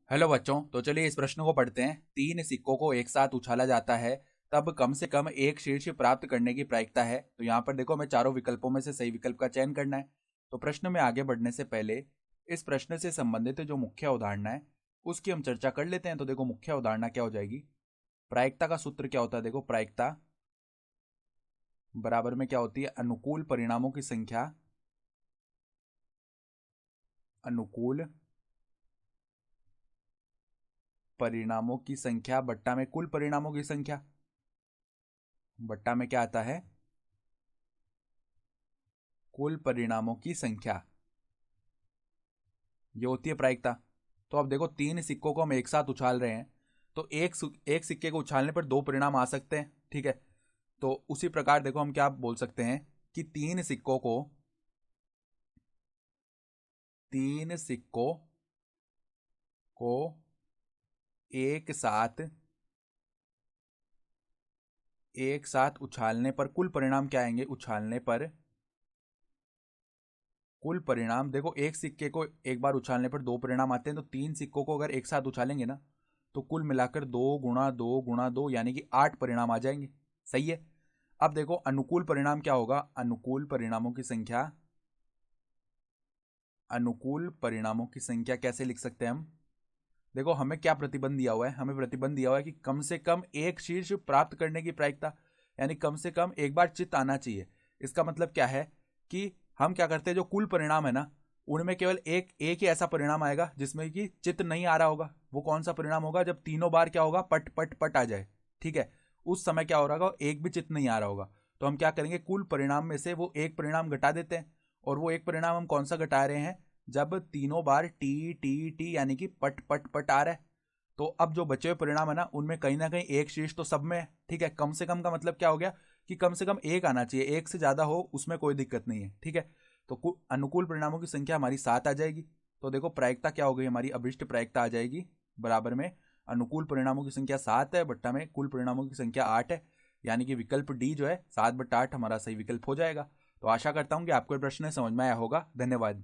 Hello बच्चों, तो चलिए इस प्रश्न को पढ़ते हैं। तीन सिक्कों को एक साथ उछाला जाता है, तब कम से कम एक शीर्ष प्राप्त करने की प्रायिकता है। तो यहाँ पर देखो, हमें चारों विकल्पों में से सही विकल्प का चयन करना है। तो प्रश्न में आगे बढ़ने से पहले इस प्रश्न से संबंधित जो मुख्य अवधारणा है उसकी हम चर्चा कर लेते हैं। तो देखो, मुख्य अवधारणा क्या हो जाएगी। प्रायिकता का सूत्र क्या होता है। देखो, प्रायिकता बराबर में क्या होती है, अनुकूल परिणामों की संख्या, अनुकूल परिणामों की संख्या बट्टा में कुल परिणामों की संख्या, बट्टा में क्या आता है, कुल परिणामों की संख्या। ये होती है प्रायिकता। तो अब देखो, तीन सिक्कों को हम एक साथ उछाल रहे हैं, तो एक सिक्के को उछालने पर दो परिणाम आ सकते हैं, ठीक है। तो उसी प्रकार देखो, हम क्या बोल सकते हैं कि तीन सिक्कों को एक साथ उछालने पर कुल परिणाम क्या आएंगे। उछालने पर कुल परिणाम, देखो एक सिक्के को एक बार उछालने पर दो परिणाम आते हैं, तो तीन सिक्कों को अगर एक साथ उछालेंगे ना, तो कुल मिलाकर दो गुणा दो गुणा दो यानी कि 8 परिणाम आ जाएंगे। सही है। अब देखो, अनुकूल परिणाम क्या होगा। अनुकूल परिणामों की संख्या कैसे लिख सकते हैं हम। देखो, हमें क्या प्रतिबंध दिया हुआ है। हमें प्रतिबंध दिया हुआ है कि कम से कम एक शीर्ष प्राप्त करने की प्रायिकता, यानी कम से कम एक बार चित्त आना चाहिए। इसका मतलब क्या है कि हम क्या करते हैं, जो कुल परिणाम है ना, उनमें केवल एक एक ही ऐसा परिणाम आएगा जिसमें कि चित्त नहीं आ रहा होगा। वो कौन सा परिणाम होगा, जब तीनों बार क्या होगा, पट पट पट आ जाए, ठीक है। उस समय क्या हो रहा होगा, एक भी चित्त नहीं आ रहा होगा। तो हम क्या करेंगे, कुल परिणाम में से वो एक परिणाम घटा देते हैं। और वो एक परिणाम हम कौन सा घटा रहे हैं, जब तीनों बार टी टी टी यानी कि पट पट पट आ रहा है। तो अब जो बचे हुए परिणाम है ना कहीं एक शीर्ष तो सब में है, ठीक है। कम से कम का मतलब क्या हो गया कि कम से कम एक आना चाहिए, एक से ज्यादा हो उसमें कोई दिक्कत नहीं है, ठीक है। तो अनुकूल परिणामों की संख्या हमारी 7 आ जाएगी। तो देखो, प्रायिकता क्या हो गई हमारी, अभिष्ट प्रायिकता आ जाएगी बराबर में अनुकूल परिणामों की संख्या 7 है बट्टा में कुल परिणामों की संख्या 8 है। यानी कि विकल्प डी जो है 7/8 हमारा सही विकल्प हो जाएगा। तो आशा करता हूं कि आपको ये प्रश्न समझ में आया होगा। धन्यवाद।